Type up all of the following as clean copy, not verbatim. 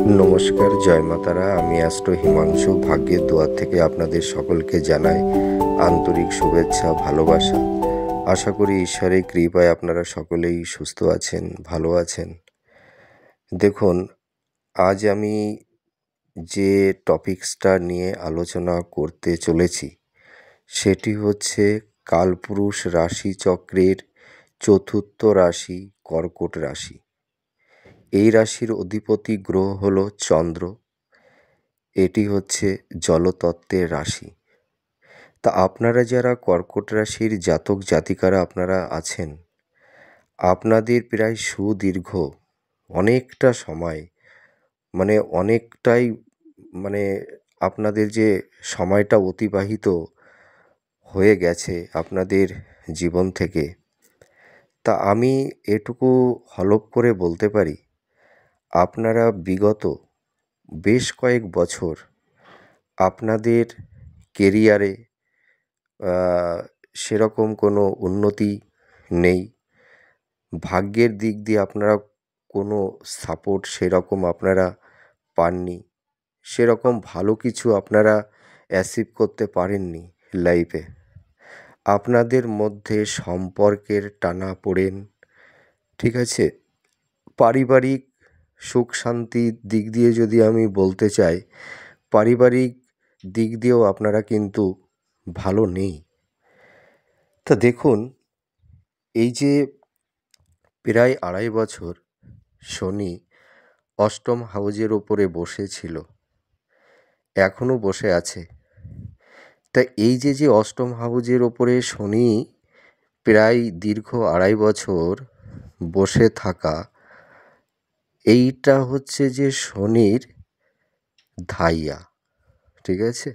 নমস্কার, জয় মাতারা। আমি অ্যাস্ট্রো হিমাংশু ভাগ্যের দুয়ার থেকে আপনাদের সকলকে জানাই আন্তরিক শুভেচ্ছা, ভালোবাসা। আশা করি ঈশ্বরের কৃপায় আপনারা সকলেই সুস্থ আছেন, ভালো আছেন। দেখুন, আজ আমি যে টপিকসটা নিয়ে আলোচনা করতে চলেছি সেটি হচ্ছে কালপুরুষ রাশিচক্রের চতুর্থ রাশি কর্কট রাশি। এই রাশির অধিপতি গ্রহ হলো চন্দ্র। এটি হচ্ছে জলতত্ত্বের রাশি। তা আপনারা যারা কর্কট রাশির জাতক জাতিকারা আপনারা আছেন, আপনাদের প্রায় সুদীর্ঘ অনেকটা সময় অনেকটাই মানে আপনাদের যে সময়টা অতিবাহিত হয়ে গেছে আপনাদের জীবন থেকে, তা আমি এটুকু হলফ করে বলতে পারি আপনারা বিগত বেশ কয়েক বছর আপনাদের কেরিয়ারে সেরকম কোনো উন্নতি নেই। ভাগ্যের দিক দিয়ে আপনারা কোনো সাপোর্ট সেরকম আপনারা পাননি। সেরকম ভালো কিছু আপনারা অ্যাচিভ করতে পারেননি লাইফে। আপনাদের মধ্যে সম্পর্কের টানাপোড়েন, ঠিক আছে, পারিবারিক সুখ শান্তির দিক দিয়ে যদি আমি বলতে চাই, পারিবারিক দিক দিয়েও আপনারা কিন্তু ভালো নেই। তা দেখুন, এই যে প্রায় 2.5 বছর শনি অষ্টম হাউজের ওপরে বসেছিল, এখনও বসে আছে। তা এই যে অষ্টম হাউজের ওপরে শনি প্রায় দীর্ঘ 2.5 বছর বসে থাকা, এইটা হচ্ছে যে শনির ধাইয়া, ঠিক আছে।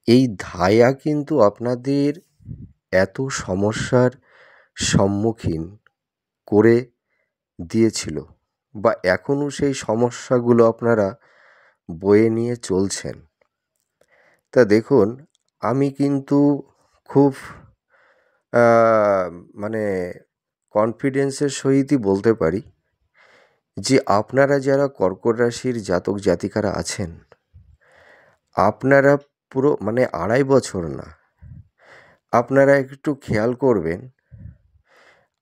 এই ধাইয়া কিন্তু আপনাদের এত সমস্যার সম্মুখীন করে দিয়েছিল বা এখনও সেই সমস্যাগুলো আপনারা বয়ে নিয়ে চলছেন। তা দেখুন, আমি কিন্তু খুব মানে কনফিডেন্সের সহিতই বলতে পারি যে আপনারা যারা কর্কট রাশির জাতক জাতিকারা আছেন, আপনারা পুরো 2.5 বছর না, আপনারা একটু খেয়াল করবেন।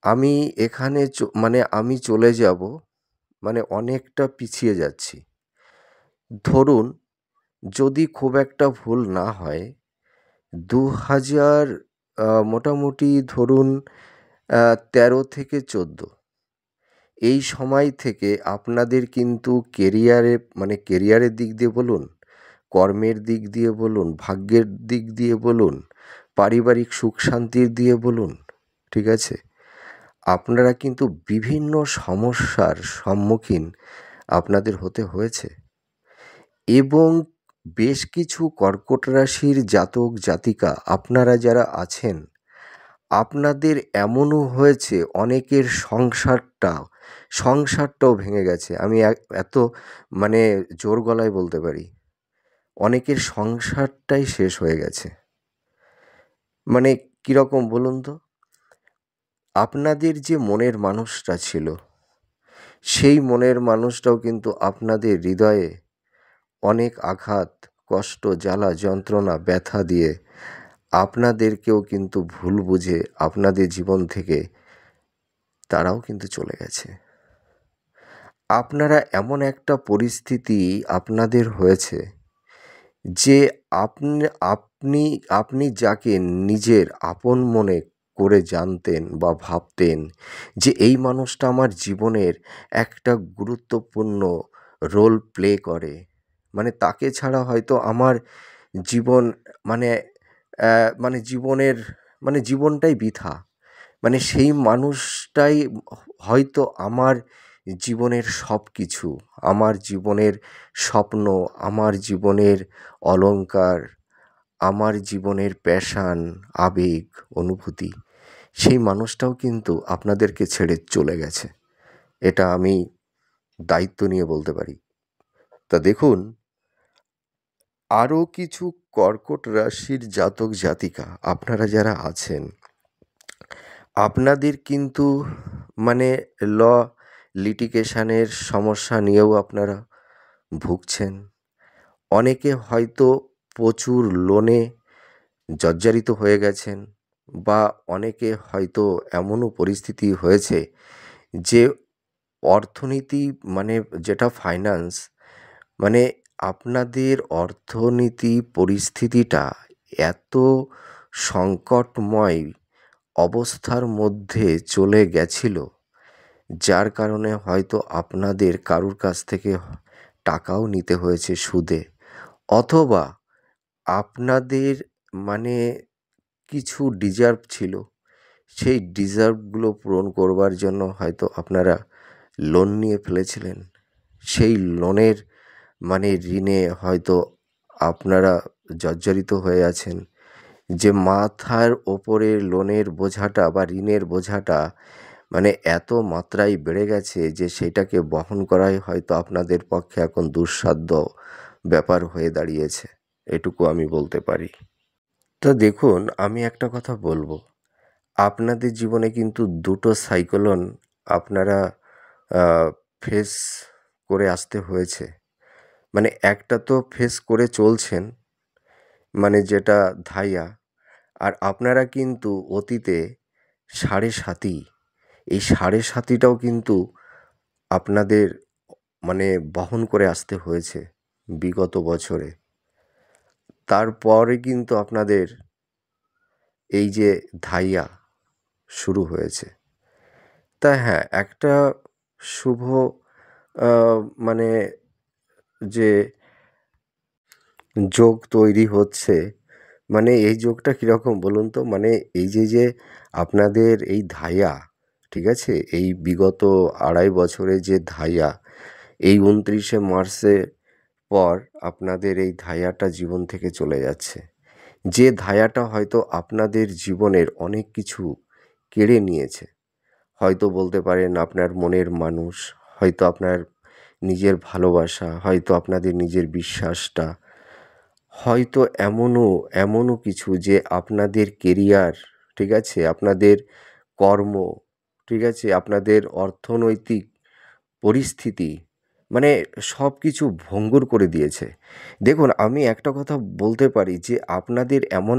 আমি এখানে আমি চলে যাব, অনেকটা পিছিয়ে যাচ্ছি। ধরুন, যদি খুব একটা ভুল না হয়, 2000 মোটামুটি ধরুন 13 থেকে 14 এই সময় থেকে আপনাদের কিন্তু কেরিয়ারের দিক দিয়ে বলুন, কর্মের দিক দিয়ে বলুন, ভাগ্যের দিক দিয়ে বলুন, পারিবারিক সুখ শান্তির দিয়ে বলুন, ঠিক আছে, আপনারা কিন্তু বিভিন্ন সমস্যার সম্মুখীন আপনাদের হতে হয়েছে। এবং বেশ কিছু কর্কট রাশির জাতক জাতিকা আপনারা যারা আছেন, আপনাদের এমনও হয়েছে অনেকের সংসারটাও ভেঙে গেছে। আমি এত জোর গলায় বলতে পারি, অনেকের সংসারটাই শেষ হয়ে গেছে। কীরকম বলুন তো? আপনাদের যে মনের মানুষটা ছিল, সেই মনের মানুষটাও কিন্তু আপনাদের হৃদয়ে অনেক আঘাত, কষ্ট, জ্বালা, যন্ত্রণা, ব্যথা দিয়ে আপনাদেরকেও কিন্তু ভুল বুঝে আপনাদের জীবন থেকে তারাও কিন্তু চলে গেছে। আপনারা এমন একটা পরিস্থিতি আপনাদের হয়েছে যে আপনি যাকে নিজের আপন মনে করে জানতেন বা ভাবতেন যে এই মানুষটা আমার জীবনের একটা গুরুত্বপূর্ণ রোল প্লে করে, তাকে ছাড়া হয়তো আমার জীবন মানে জীবনের জীবনটাই বৃথা, সেই মানুষটাই হয়তো আমার জীবনের সব কিছু, আমার জীবনের স্বপ্ন, আমার জীবনের অলংকার, আমার জীবনের প্যাশান, আবেগ, অনুভূতি, সেই মানুষটাও কিন্তু আপনাদেরকে ছেড়ে চলে গেছে। এটা আমি দায়িত্ব নিয়ে বলতে পারি। তা দেখুন, আরও কিছু কর্কট রাশির জাতক জাতিকা আপনারা যারা আছেন, আপনাদের কিন্তু ল লিটিগেশনের সমস্যা নিয়েও আপনারা ভুগছেন। অনেকে হয়তো প্রচুর লোনে জর্জরিত হয়ে গেছেন, বা অনেকে হয়তো এমনও পরিস্থিতি হয়েছে যে অর্থনীতি, মানে যেটা ফাইন্যান্স, মানে আপনাদের অর্থনীতি পরিস্থিতিটা এত সংকটময় অবস্থার মধ্যে চলে গেছিল, যার কারণে হয়তো আপনাদের কারুর কাছ থেকে টাকাও নিতে হয়েছে সুদে, অথবা আপনাদের, মানে কিছু ডিজার্ভ ছিল, সেই ডিজার্ভগুলো পূরণ করবার জন্য হয়তো আপনারা লোন নিয়ে ফেলেছিলেন। সেই লোনের, মানে ঋণে হয়তো আপনারা জর্জরিত হয়ে আছেন, যে মাথার ওপরে লোনের বোঝাটা বা ঋণের বোঝাটা মানে এত মাত্রায় বেড়ে গেছে যে সেটাকে বহন করাই হয়তো আপনাদের পক্ষে এখন দুঃসাধ্য ব্যাপার হয়ে দাঁড়িয়েছে। এটুকু আমি বলতে পারি। তো দেখুন, আমি একটা কথা বলবো, আপনাদের জীবনে কিন্তু দুটো সাইক্লোন আপনারা ফেস করে আসতে হয়েছে। মানে একটা তো ফেস করে চলছেন, মানে যেটা ধাইয়া। আর আপনারা কিন্তু অতীতে সাড়ে সাতি, এই সাড়ে সাতিটাও কিন্তু আপনাদের, মানে বহন করে আসতে হয়েছে বিগত বছরে। তারপরে কিন্তু আপনাদের এই যে ধাইয়া শুরু হয়েছে। তা হ্যাঁ, একটা শুভ মানে যে যোগ তৈরি হচ্ছে, মানে এই যোগটা কীরকম বলুন তো? মানে এই যে আপনাদের এই ধাইয়া, ঠিক আছে? এই বিগত ২.৫ বছরে যে ধাইয়া, এই ২৯শে মার্চের পর আপনাদের এই ধাইয়াটা জীবন থেকে চলে যাচ্ছে। যে ধাইয়াটা হয়তো আপনাদের জীবনের অনেক কিছু কেড়ে নিয়েছে। হয়তো বলতে পারেন আপনার মনের মানুষ, হয়তো আপনার নিজের ভালোবাসা, হয়তো আপনাদের নিজের বিশ্বাসটা, হয়তো এমনও কিছু যে আপনাদের কেরিয়ার, ঠিক আছে? আপনাদের কর্ম, ঠিক আছে? আপনাদের অর্থনৈতিক পরিস্থিতি, মানে সব কিছু ভঙ্গুর করে দিয়েছে। দেখুন, আমি একটা কথা বলতে পারি যে আপনাদের এমন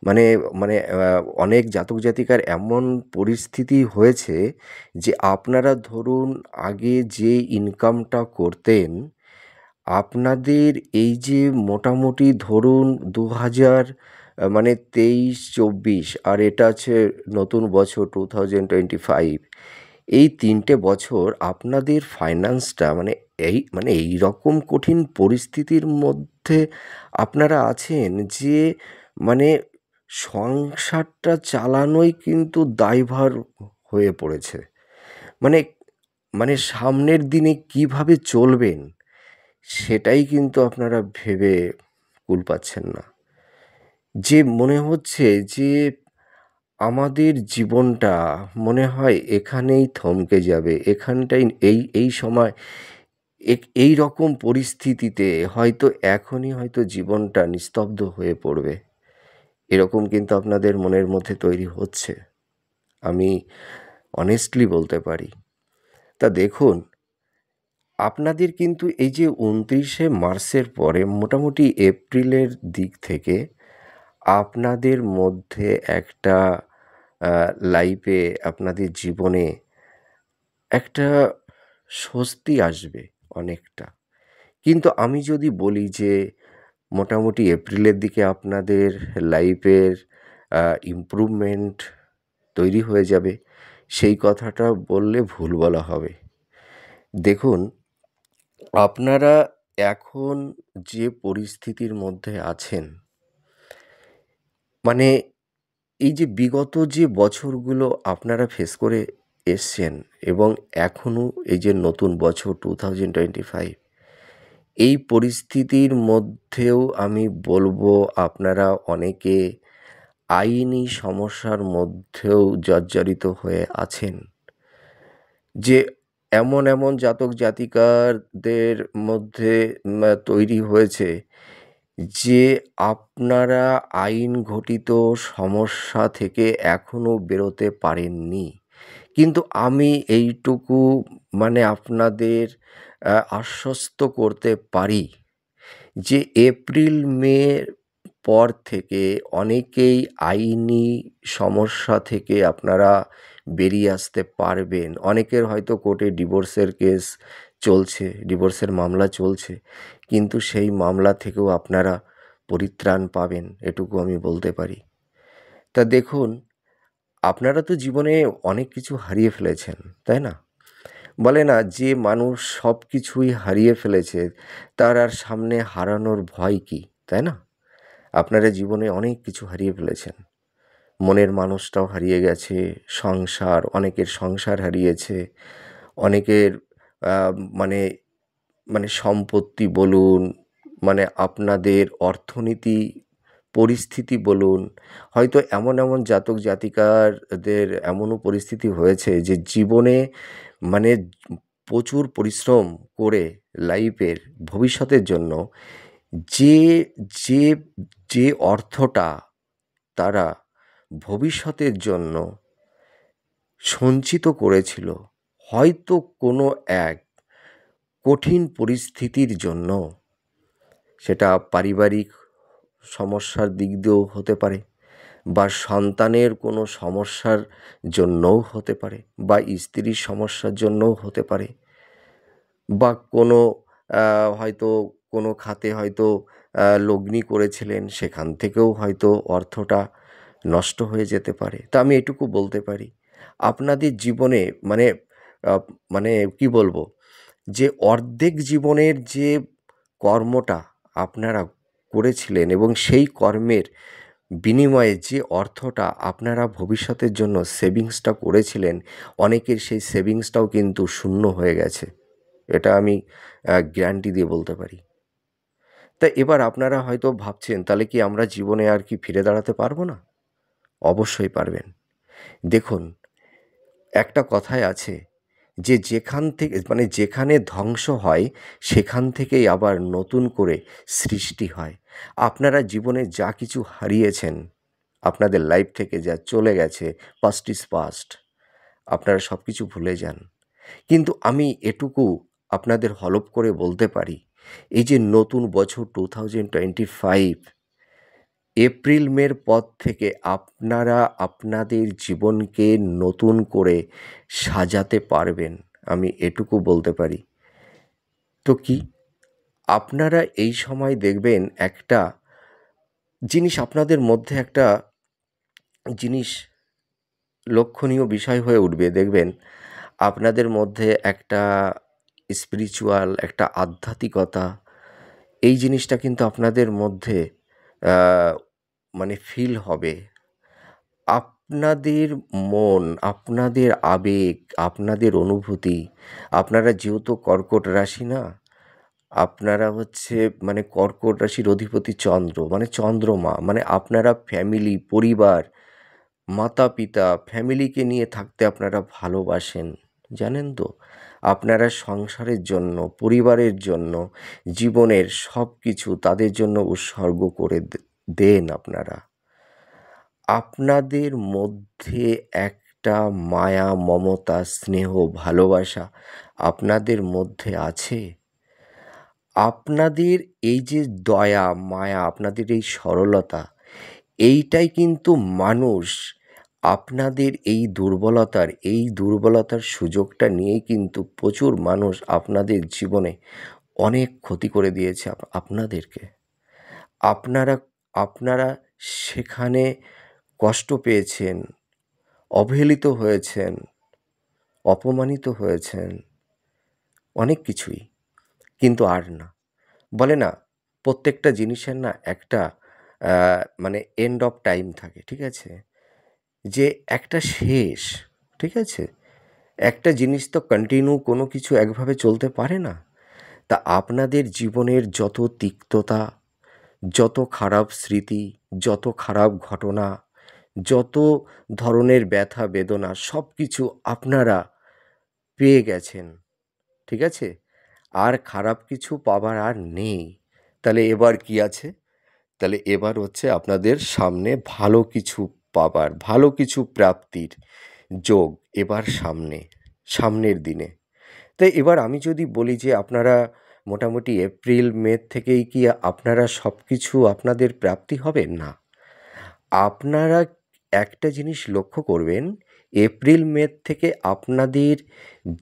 মানে মানে অনেক জাতক জাতিকার এমন পরিস্থিতি হয়েছে যে আপনারা ধরুন আগে যে ইনকামটা করতেন, আপনাদের এই যে মোটামুটি ধরুন ২০০০ মানে ২৩-২৪, আর এটা আছে নতুন বছর 2025, এই ৩টে বছর আপনাদের ফাইন্যান্সটা, মানে এইরকম কঠিন পরিস্থিতির মধ্যে আপনারা আছেন যে, মানে সংসারটা চালানোই কিন্তু দায়ভার হয়ে পড়েছে। মানে মানে সামনের দিনে কিভাবে চলবেন সেটাই কিন্তু আপনারা ভেবে কুল পাচ্ছেন না। যে মনে হচ্ছে যে আমাদের জীবনটা মনে হয় এখানেই থমকে যাবে। এখানটাই, এই সময় এই রকম পরিস্থিতিতে হয়তো এখনই হয়তো জীবনটা নিস্তব্ধ হয়ে পড়বে। এরকম কিন্তু আপনাদের মনের মধ্যে তৈরি হচ্ছে। আমি অনেস্টলি বলতে পারি। তা দেখুন, আপনাদের কিন্তু এই যে ২৯শে মার্চের পরে মোটামুটি এপ্রিলের দিক থেকে আপনাদের মধ্যে একটা লাইফে, আপনাদের জীবনে একটা স্বস্তি আসবে অনেকটা। কিন্তু আমি যদি বলি যে মোটামুটি এপ্রিলের দিকে আপনাদের লাইফের ইমপ্রুভমেন্ট তৈরি হয়ে যাবে, সেই কথাটা বললে ভুল বলা হবে। দেখুন, আপনারা এখন যে পরিস্থিতির মধ্যে আছেন, মানে এই যে বিগত যে বছরগুলো আপনারা ফেস করে এসছেন, এবং এখনও এই যে নতুন বছর 2025, এই পরিস্থিতির মধ্যেও আমি বলবো আপনারা অনেকে আইনি সমস্যার মধ্যেও জর্জরিত হয়ে আছেন। যে এমন জাতক জাতিকাদের মধ্যে তৈরি হয়েছে যে আপনারা আইন ঘটিত সমস্যা থেকে এখনও বেরোতে পারেননি। কিন্তু আমি এইটুকু, মানে আপনাদের আশ্বস্ত করতে পারি যে এপ্রিল মের পর থেকে অনেকেই আইনি সমস্যা থেকে আপনারা বেরিয়ে আসতে পারবেন। অনেকের হয়তো কোর্টে ডিভোর্সের কেস চলছে, ডিভোর্সের মামলা চলছে, কিন্তু সেই মামলা থেকেও আপনারা পরিত্রাণ পাবেন, এটুকু আমি বলতে পারি। তা দেখুন, আপনারা তো জীবনে অনেক কিছু হারিয়ে ফেলেছেন, তাই না? বলে না, যে মানুষ সব কিছুই হারিয়ে ফেলেছে তার আর সামনে হারানোর ভয় কী, তাই না? আপনারা জীবনে অনেক কিছু হারিয়ে ফেলেছেন। মনের মানুষটাও হারিয়ে গেছে, সংসার, অনেকের সংসার হারিয়েছে, অনেকের মানে মানে সম্পত্তি বলুন, মানে আপনাদের অর্থনীতি পরিস্থিতি বলুন, হয়তো এমন এমন জাতক জাতিকাদের এমনও পরিস্থিতি হয়েছে যে জীবনে মানে প্রচুর পরিশ্রম করে লাইফের ভবিষ্যতের জন্য যে যে যে অর্থটা তারা ভবিষ্যতের জন্য সঞ্চিত করেছিল, হয়তো কোনো এক কঠিন পরিস্থিতির জন্য, সেটা পারিবারিক সমস্যার দিক দিয়েও হতে পারে, বা সন্তানের কোনো সমস্যার জন্যও হতে পারে, বা স্ত্রীর সমস্যার জন্যও হতে পারে, বা কোনো হয়তো কোনো খাতে হয়তো লগ্নি করেছিলেন, সেখান থেকেও হয়তো অর্থটা নষ্ট হয়ে যেতে পারে। তা আমি এটুকু বলতে পারি, আপনাদের জীবনে মানে মানে কি বলবো, যে অর্ধেক জীবনের যে কর্মটা আপনারা করেছিলেন এবং সেই কর্মের বিনিময়ে যে অর্থটা আপনারা ভবিষ্যতের জন্য সেভিংসটা করেছিলেন, অনেকের সেই সেভিংসটাও কিন্তু শূন্য হয়ে গেছে। এটা আমি গ্যারান্টি দিয়ে বলতে পারি। তা এবার আপনারা হয়তো ভাবছেন, তাহলে কি আমরা জীবনে আর কি ফিরে দাঁড়াতে পারবো না? অবশ্যই পারবেন। দেখুন, একটা কথায় আছে যে যেখান থেকে মানে যেখানে ধ্বংস হয় সেখান থেকেই আবার নতুন করে সৃষ্টি হয়। আপনারা জীবনে যা কিছু হারিয়েছেন, আপনাদের লাইফ থেকে যা চলে গেছে, পাস্ট ইজ পাস্ট, আপনারা সব কিছু ভুলে যান। কিন্তু আমি এটুকু আপনাদের হলফ করে বলতে পারি, এই যে নতুন বছর 2025 এপ্রিল মের পর থেকে আপনারা আপনাদের জীবনকে নতুন করে সাজাতে পারবেন, আমি এটুকু বলতে পারি। তো কি আপনারা এই সময় দেখবেন একটা জিনিস আপনাদের মধ্যে, একটা জিনিস লক্ষণীয় বিষয় হয়ে উঠবে, দেখবেন আপনাদের মধ্যে একটা স্পিরিচুয়াল, একটা আধ্যাত্মিকতা, এই জিনিসটা কিন্তু আপনাদের মধ্যে মানে ফিল হবে। আপনাদের মন, আপনাদের আবেগ, আপনাদের অনুভূতি, আপনারা যেহেতু কর্কট রাশি না, আপনারা হচ্ছে মানে কর্কট রাশির অধিপতি চন্দ্র, মানে চন্দ্রমা, মানে আপনারা ফ্যামিলি, পরিবার, মাতা পিতা, ফ্যামিলিকে নিয়ে থাকতে আপনারা ভালোবাসেন, জানেন তো? আপনারা সংসারের জন্য, পরিবারের জন্য, জীবনের সব কিছু তাদের জন্য উৎসর্গ করে দেন আপনারা। আপনাদের মধ্যে একটা মায়া, মমতা, স্নেহ, ভালোবাসা আপনাদের মধ্যে আছে। আপনাদের এই যে দয়া, মায়া, আপনাদের এই সরলতা, এইটাই কিন্তু মানুষ আপনাদের এই দুর্বলতার সুযোগটা নিয়েই কিন্তু প্রচুর মানুষ আপনাদের জীবনে অনেক ক্ষতি করে দিয়েছে আপনাদেরকে। আপনারা আপনারা সেখানে কষ্ট পেয়েছেন, অবহেলিত হয়েছেন, অপমানিত হয়েছেন, অনেক কিছুই। কিন্তু আর না, বলে না, প্রত্যেকটা জিনিসের না একটা মানে এন্ড অফ টাইম থাকে, ঠিক আছে? যে একটা শেষ, ঠিক আছে? একটা জিনিস তো কন্টিনিউ কোনো কিছু একভাবে চলতে পারে না। তা আপনাদের জীবনের যত তিক্ততা, যত খারাপ স্মৃতি, যত খারাপ ঘটনা, যত ধরনের ব্যথা বেদনা, সব কিছু আপনারা পেয়ে গেছেন, ঠিক আছে? আর খারাপ কিছু পাবার আর নেই। তাহলে এবার কি আছে? তাহলে এবার হচ্ছে আপনাদের সামনে ভালো কিছু পাবার, ভালো কিছু প্রাপ্তির যোগ এবার সামনের দিনে। তো এবার আমি যদি বলি যে আপনারা মোটামুটি এপ্রিল মে থেকেই কি আপনারা সব কিছু আপনাদের প্রাপ্তি হবে? না। আপনারা একটা জিনিস লক্ষ্য করবেন, এপ্রিল মে থেকে আপনাদের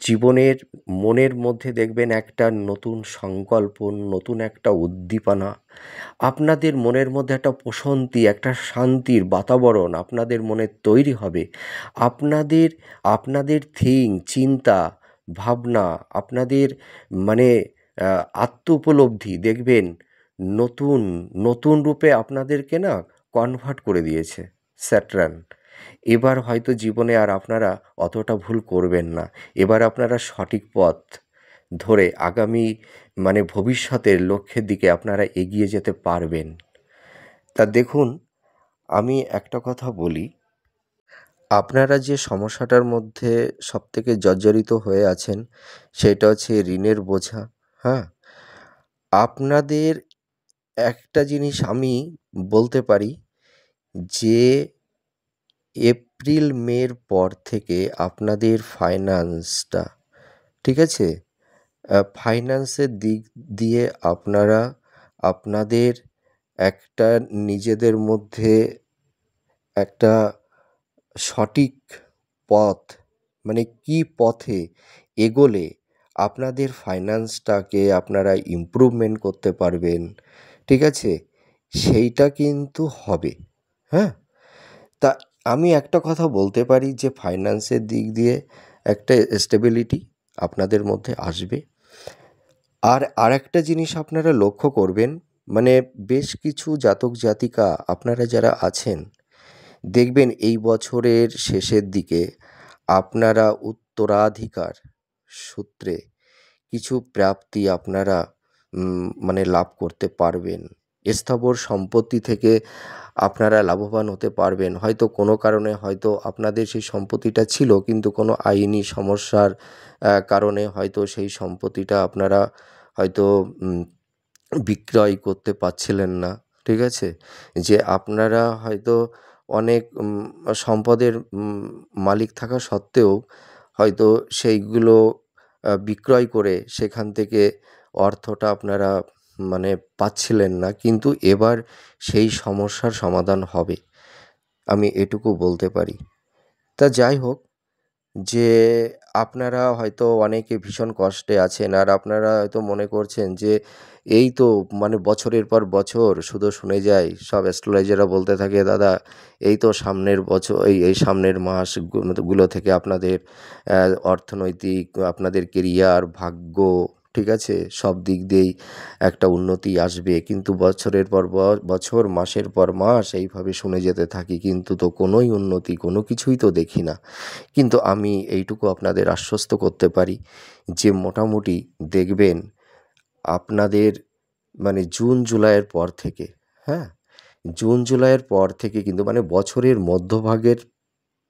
জীবনের মনের মধ্যে দেখবেন একটা নতুন সংকল্প, নতুন একটা উদ্দীপনা, আপনাদের মনের মধ্যে একটা প্রশান্তি, একটা শান্তির বাতাবরণ আপনাদের মনে তৈরি হবে। আপনাদের আপনাদের চিন্তা, ভাবনা, আপনাদের মানে আত্ম উপলব্ধি দেখবেন নতুন, নতুন রূপে আপনাদেরকে না কনভার্ট করে দিয়েছে স্যাটার্ন। এবার হয়তো জীবনে আর আপনারা অতটা ভুল করবেন না। এবার আপনারা সঠিক পথ ধরে আগামী ভবিষ্যতের লক্ষ্যের দিকে আপনারা এগিয়ে যেতে পারবেন। তা দেখুন, আমি একটা কথা বলি, আপনারা যে সমস্যাটার মধ্যে সবথেকে জর্জরিত হয়ে আছেন সেটা হচ্ছে ঋণের বোঝা, হ্যাঁ? আপনাদের একটা জিনিস আমি বলতে পারি যে এপ্রিল মের পর থেকে আপনাদের ফাইন্যান্সটা, ঠিক আছে? ফাইন্যান্সের দিক দিয়ে আপনারা আপনাদের একটা নিজেদের মধ্যে একটা সঠিক পথ, কি পথে এগোলে আপনাদের ফাইন্যান্সটাকে আপনারা ইমপ্রুভমেন্ট করতে পারবেন, ঠিক আছে? সেইটা কিন্তু হবে, হ্যাঁ? তা আমি একটা কথা বলতে পারি যে ফাইন্যান্সের দিক দিয়ে একটা স্টেবিলিটি আপনাদের মধ্যে আসবে। আর আরেকটা জিনিস আপনারা লক্ষ্য করবেন, বেশ কিছু জাতক জাতিকা আপনারা যারা আছেন, দেখবেন এই বছরের শেষের দিকে আপনারা উত্তরাধিকার সূত্রে কিছু প্রাপ্তি আপনারা লাভ করতে পারবেন। স্থাবর সম্পত্তি থেকে আপনারা লাভবান হতে পারবেন। হয়তো কোনো কারণে হয়তো আপনাদের সেই সম্পত্তিটা ছিল, কিন্তু কোনো আইনি সমস্যার কারণে হয়তো সেই সম্পত্তিটা আপনারা হয়তো বিক্রয় করতে পারছিলেন না, ঠিক আছে? যে আপনারা হয়তো অনেক সম্পদের মালিক থাকা সত্ত্বেও হয়তো সেইগুলো বিক্রয় করে সেখান থেকে অর্থটা আপনারা পাচ্ছিলেন না। কিন্তু এবার সেই সমস্যার সমাধান হবে, আমি এটুকু বলতে পারি। তা যাই হোক, যে আপনারা হয়তো অনেকে ভীষণ কষ্টে আছেন আর আপনারা হয়তো মনে করছেন যে এই তো বছরের পর বছর শুধু শুনে যাই, সব অ্যাস্ট্রোলজাররা বলতে থাকে, দাদা এই তো সামনের বছর, এই সামনের মাসগুলো থেকে আপনাদের অর্থনৈতিক, আপনাদের কেরিয়ার, ভাগ্য, ঠিক আছে, সব দিক দিয়েই একটা উন্নতি আসবে। কিন্তু বছরের পর বছর, মাসের পর মাস এইভাবে শুনে যেতে থাকি, কিন্তু তো কোনোই উন্নতি, কোনো কিছুই তো দেখি না। কিন্তু আমি এইটুকু আপনাদের আশ্বস্ত করতে পারি যে মোটামুটি দেখবেন আপনাদের জুন জুলাইয়ের পর থেকে, হ্যাঁ? জুন জুলাইয়ের পর থেকে কিন্তু বছরের মধ্যভাগের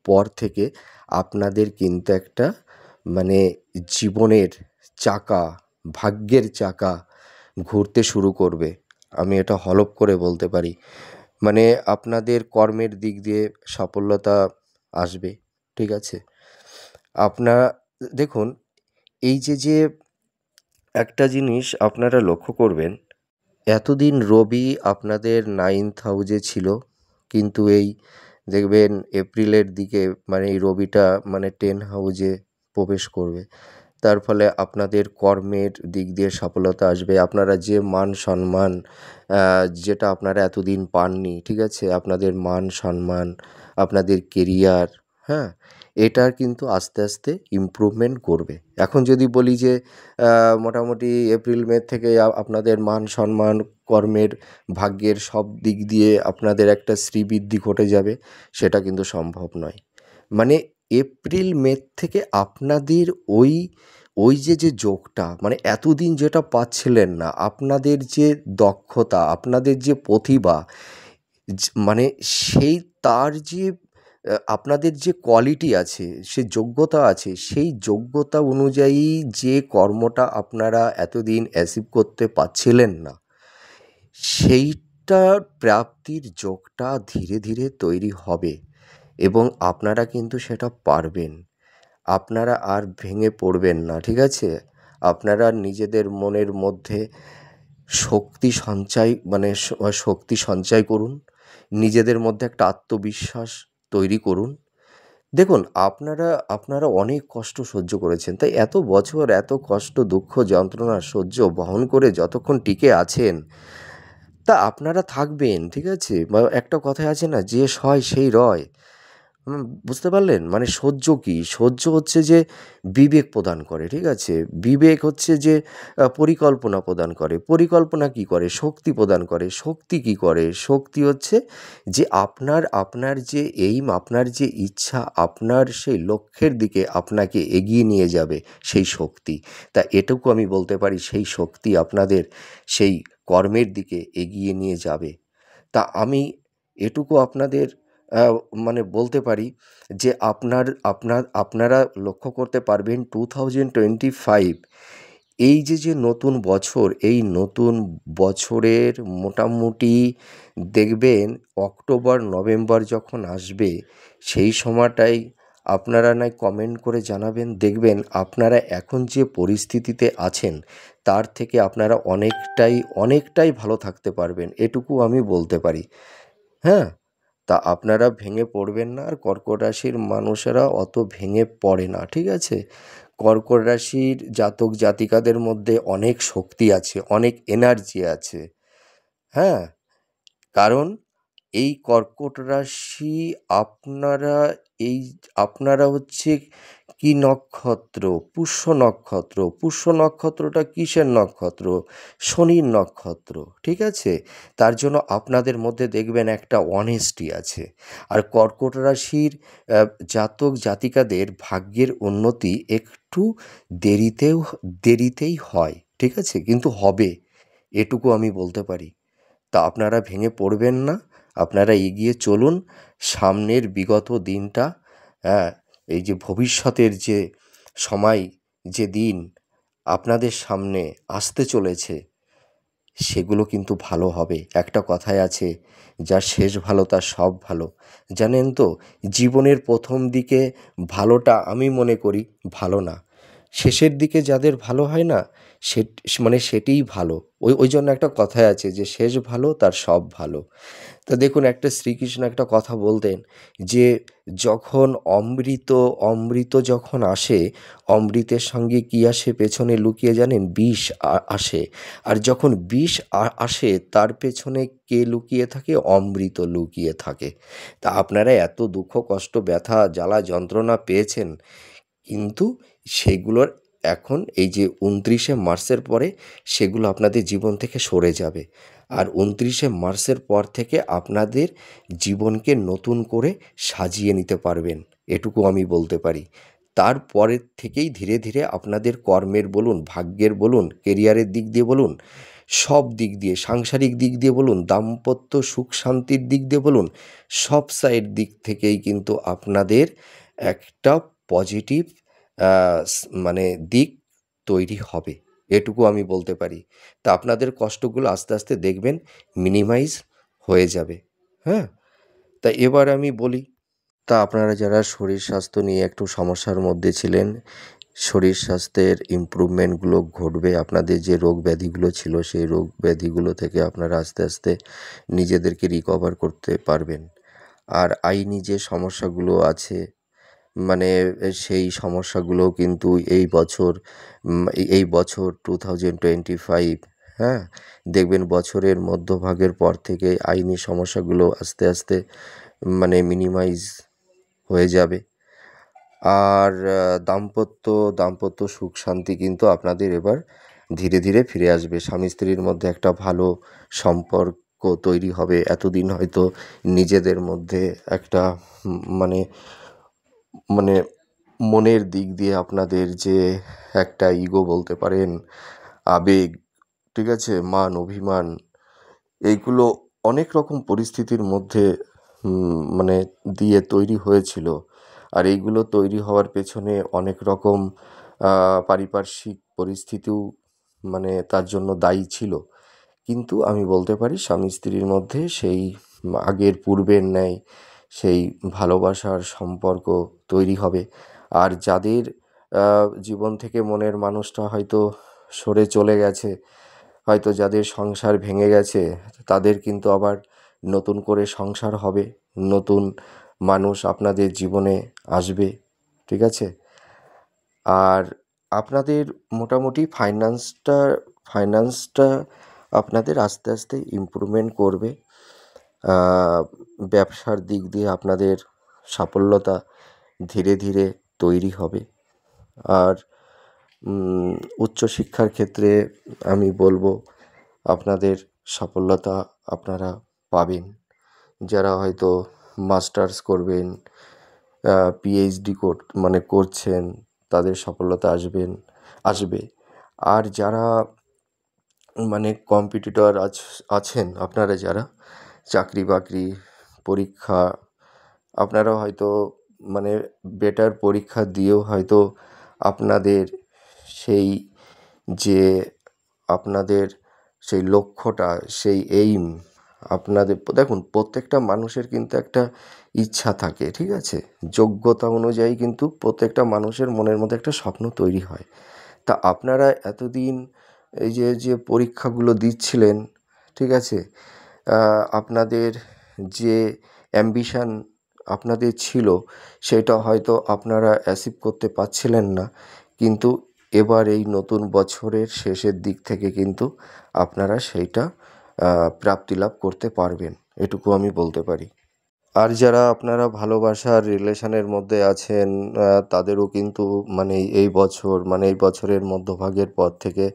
পর থেকে আপনাদের কিন্তু একটা মানে জীবনের চাকা, ভাগ্যের চাকা ঘুরতে শুরু করবে। আমি এটা হলফ করে বলতে পারি। আপনাদের কর্মের দিক দিয়ে সাফল্যতা আসবে, ঠিক আছে? আপনারা দেখুন, যে একটা জিনিস আপনারা লক্ষ্য করবেন, এতদিন রবি আপনাদের 9th হাউসে ছিল, কিন্তু এই দেখবেন এপ্রিলের দিকে এই রবিটা 10 হাউসে প্রবেশ করবে। তার ফলে আপনাদের কর্মের দিক দিয়ে সফলতা আসবে। আপনারা যে মান সম্মান যেটা আপনারা এতদিন পাননি, ঠিক আছে? আপনাদের মান সম্মান, আপনাদের কেরিয়ার, হ্যাঁ? এটার কিন্তু আস্তে আস্তে ইমপ্রুভমেন্ট করবে। এখন যদি বলি যে মোটামুটি এপ্রিল মে থেকে আপনাদের মান সম্মান, কর্মের, ভাগ্যের সব দিক দিয়ে আপনাদের একটা শ্রীবৃদ্ধি ঘটে যাবে, সেটা কিন্তু সম্ভব নয়। মানে এপ্রিল মে থেকে আপনাদের ওই যে যোগটা, এতদিন যেটা পাচ্ছিলেন না, আপনাদের যে দক্ষতা, আপনাদের যে প্রতিভা, সেই তার যে আপনাদের যে কোয়ালিটি আছে, সে যোগ্যতা আছে, সেই যোগ্যতা অনুযায়ী যে কর্মটা আপনারা এতদিন অ্যাচিভ করতে পারছিলেন না, সেইটার প্রাপ্তির যোগটা ধীরে ধীরে তৈরি হবে এবং আপনারা কিন্তু সেটা পারবেন। আপনারা আর ভেঙে পড়বেন না, ঠিক আছে? আপনারা নিজেদের মনের মধ্যে শক্তি সঞ্চয় মানে শক্তি সঞ্চয় করুন। নিজেদের মধ্যে একটা আত্মবিশ্বাস তৈরি করুন। দেখুন, আপনারা আপনারা অনেক কষ্ট সহ্য করেছেন। তাই এত বছর এত কষ্ট, দুঃখ, যন্ত্রণা সহ্য বহন করে যতক্ষণ টিকে আছেন, তা আপনারা থাকবেন, ঠিক আছে? বা একটা কথায় আছে না, যে সয় সেই রয়। বুঝতে পারলেন? মানে সহ্য কী? সহ্য হচ্ছে যে বিবেক প্রদান করে, ঠিক আছে? বিবেক হচ্ছে যে পরিকল্পনা প্রদান করে। পরিকল্পনা কী করে? শক্তি প্রদান করে। শক্তি কী করে? শক্তি হচ্ছে যে আপনার যে এইম, আপনার যে ইচ্ছা, আপনার সেই লক্ষ্যের দিকে আপনাকে এগিয়ে নিয়ে যাবে সেই শক্তি। তা এটুকু আমি বলতে পারি, সেই শক্তি আপনাদের সেই কর্মের দিকে এগিয়ে নিয়ে যাবে। তা আমি এটুকু আপনাদের আ মানে বলতে পারি যে আপনারা লক্ষ্য করতে পারবেন 2025 এই যে নতুন বছর, এই নতুন বছরের মোটামুটি দেখবেন অক্টোবর, নভেম্বর যখন আসবে, সেই সময়টায় আপনারা নয় কমেন্ট করে জানাবেন। দেখবেন আপনারা এখন যে পরিস্থিতিতে আছেন, তার থেকে আপনারা অনেকটাই ভালো থাকতে পারবেন। এটুকু আমি বলতে পারি। হ্যাঁ? তা আপনারা ভেঙে পড়বেন না। আর কর্কট রাশির মানুষেরা অত ভেঙে পড়ে না, ঠিক আছে? কর্কট রাশির জাতক জাতিকাদের মধ্যে অনেক শক্তি আছে, অনেক এনার্জি আছে। হ্যাঁ? কারণ এই কর্কট রাশি আপনারা এই আপনারা হচ্ছে কি নক্ষত্র? পুষ্য নক্ষত্র। পুষ্য নক্ষত্রটা কিসের নক্ষত্র? শনির নক্ষত্র, ঠিক আছে? তার জন্য আপনাদের মধ্যে দেখবেন একটা অনেস্টি আছে। আর কর্কট রাশির জাতক জাতিকাদের ভাগ্যের উন্নতি একটু দেরিতেই হয়, ঠিক আছে? কিন্তু হবে, এটুকু আমি বলতে পারি। তা আপনারা ভেঙে পড়বেন না, আপনারা এগিয়ে চলুন। সামনের বিগত দিনটা, হ্যাঁ, এই যে ভবিষ্যতের যে সময়, যে দিন আপনাদের সামনে আসতে চলেছে, সেগুলো কিন্তু ভালো হবে। একটা কথায় আছে, যার শেষ ভালো তার সব ভালো। জানেন তো, জীবনের প্রথম দিকে ভালোটা আমি মনে করি ভালো না। শেষের দিকে যাদের ভালো হয় না, সে মানে সেটিই ভালো। ওই জন্য একটা কথায় আছে যে শেষ ভালো তার সব ভালো। তা দেখুন, একটা শ্রীকৃষ্ণ একটা কথা বলতেন যে যখন অমৃত যখন আসে, অমৃতের সঙ্গে কী আসে পেছনে লুকিয়ে জানেন? বিষ আসে। আর যখন বিষ আসে, তার পেছনে কে লুকিয়ে থাকে? অমৃত লুকিয়ে থাকে। তা আপনারা এত দুঃখ, কষ্ট, ব্যথা, জ্বালা, যন্ত্রণা পেয়েছেন, কিন্তু সেগুলোর এখন এই যে 29শে মার্চের পরে সেগুলো আপনাদের জীবন থেকে সরে যাবে। আর 29শে মার্চের পর থেকে আপনাদের জীবনকে নতুন করে সাজিয়ে নিতে পারবেন, এটুকু আমি বলতে পারি। তারপরের থেকেই ধীরে ধীরে আপনাদের কর্মের বলুন, ভাগ্যের বলুন, কেরিয়ারের দিক দিয়ে বলুন, সব দিক দিয়ে, সাংসারিক দিক দিয়ে বলুন, দাম্পত্য সুখ শান্তির দিক দিয়ে বলুন, সব সাইড দিক থেকেই কিন্তু আপনাদের একটা পজিটিভ আ স মানে দিক তৈরি হবে। এটুকু আমি বলতে পারি। তা আপনাদের কষ্টগুলো আস্তে আস্তে দেখবেন মিনিমাইজ হয়ে যাবে। হ্যাঁ? তা এবার আমি বলি, তা আপনারা যারা শরীর স্বাস্থ্য নিয়ে একটু সমস্যার মধ্যে ছিলেন, শরীর স্বাস্থ্যের ইমপ্রুভমেন্টগুলো ঘটবে। আপনাদের যে রোগ ব্যাধিগুলো ছিল, সেই রোগ ব্যাধিগুলো থেকে আপনারা আস্তে আস্তে নিজেদেরকে রিকভার করতে পারবেন। আর আইনি যে সমস্যাগুলো আছে, মানে সেই সমস্যাগুলোও কিন্তু এই বছর 2025, হ্যাঁ? দেখবেন বছরের মধ্যভাগের পর থেকে আইনি সমস্যাগুলো আস্তে আস্তে মানে মিনিমাইজ হয়ে যাবে। আর দাম্পত্য সুখ শান্তি কিন্তু আপনাদের এবার ধীরে ধীরে ফিরে আসবে। স্বামী স্ত্রীর মধ্যে একটা ভালো সম্পর্ক তৈরি হবে। এতদিন হয়তো নিজেদের মধ্যে একটা মানে মানে মনের দিক দিয়ে আপনাদের যে একটা ইগো বলতে পারেন, আবেগ, ঠিক আছে? মান অভিমান, এইগুলো অনেক রকম পরিস্থিতির মধ্যে মানে দিয়ে তৈরি হয়েছিল। আর এইগুলো তৈরি হওয়ার পেছনে অনেক রকম পারিপার্শ্বিক পরিস্থিতিও মানে তার জন্য দায়ী ছিল। কিন্তু আমি বলতে পারি স্বামী স্ত্রীর মধ্যে সেই আগের পূর্বের ন্যায় সেই ভালোবাসার সম্পর্ক তৈরি হবে। আর যাদের জীবন থেকে মনের মানুষটা হয়তো সরে চলে গেছে, হয়তো যাদের সংসার ভেঙে গেছে, তাদের কিন্তু আবার নতুন করে সংসার হবে, নতুন মানুষ আপনাদের জীবনে আসবে, ঠিক আছে? আর আপনাদের মোটামুটি ফাইন্যান্সটা আপনাদের আস্তে আস্তে ইমপ্রুভমেন্ট করবে। ব্যবসার দিক দিয়ে আপনাদের সাফল্যতা ধীরে ধীরে তৈরি হবে। আর উচ্চশিক্ষার ক্ষেত্রে আমি বলবো আপনাদের সাফল্যতা আপনারা পাবেন। যারা হয়তো মাস্টার্স করবেন, পিএইচডি করছেন, তাদের সফলতা আসবে। আর যারা কম্পিটিটর আছেন, আপনারা যারা চাকরি বাকরি পরীক্ষা, আপনারা হয়তো বেটার পরীক্ষা দিয়েও হয়তো আপনাদের সেই যে আপনাদের সেই লক্ষ্যটা, সেই এইম, আপনাদের দেখুন, প্রত্যেকটা মানুষের কিন্তু একটা ইচ্ছা থাকে, ঠিক আছে? যোগ্যতা অনুযায়ী কিন্তু প্রত্যেকটা মানুষের মনের মধ্যে একটা স্বপ্ন তৈরি হয়। তা আপনারা এতদিন এই যে পরীক্ষাগুলো দিচ্ছিলেন, ঠিক আছে? আপনাদের যে অ্যাম্বিশান আপনাদের ছিল, সেটা হয়তো আপনারা অ্যাচিভ করতে পারছিলেন না, কিন্তু এবার এই নতুন বছরের শেষের দিক থেকে কিন্তু আপনারা সেইটা প্রাপ্তি লাভ করতে পারবেন, এটুকু আমি বলতে পারি। আর যারা আপনারা ভালোবাসার রিলেশনের মধ্যে আছেন, তাদেরও কিন্তু এই বছরের মধ্যভাগের পর থেকে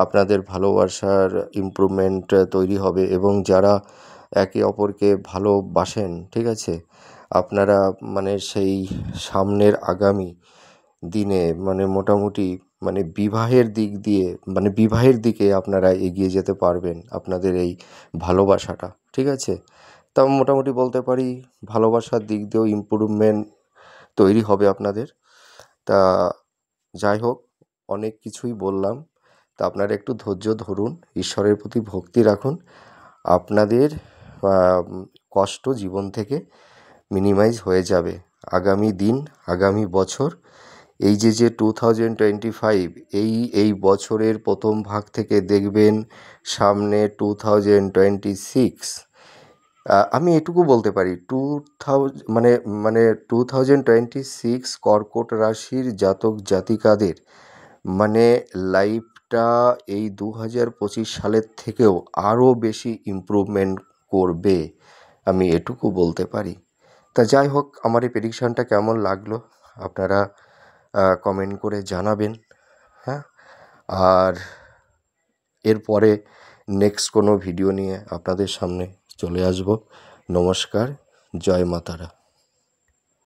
আপনাদের ভালোবাসার ইমপ্রুভমেন্ট তৈরি হবে। এবং যারা একে অপরকে ভালোবাসেন, ঠিক আছে, আপনারা সেই সামনের আগামী দিনে মোটামুটি বিবাহের দিকে আপনারা এগিয়ে যেতে পারবেন আপনাদের এই ভালোবাসাটা, ঠিক আছে? তা মোটামুটি বলতে পারি ভালোবাসার দিক দিয়েও ইমপ্রুভমেন্ট তৈরি হবে আপনাদের। তা যাই হোক, অনেক কিছুই বললাম। তা আপনারা একটু ধৈর্য ধরুন, ঈশ্বরের প্রতি ভক্তি রাখুন। আপনাদের কষ্ট জীবন থেকে মিনিমাইজ হয়ে যাবে। আগামী দিন, আগামী বছর, এই যে 2025, এই বছরের প্রথম ভাগ থেকে দেখবেন সামনে 2026। আমি এটুকু বলতে পারি 2026 কর্কট রাশির জাতক জাতিকাদের লাইফটা এই 2025 সালের থেকেও আরও বেশি ইমপ্রুভমেন্ট করবে, আমি এটুকু বলতে পারি। তা যাই হোক, আমার এই প্রেডিকশানটা কেমন লাগলো আপনারা কমেন্ট করে জানাবেন, হ্যাঁ? আর এরপরে নেক্সট কোনো ভিডিও নিয়ে আপনাদের সামনে চলে আসব। নমস্কার, জয় মা তারা।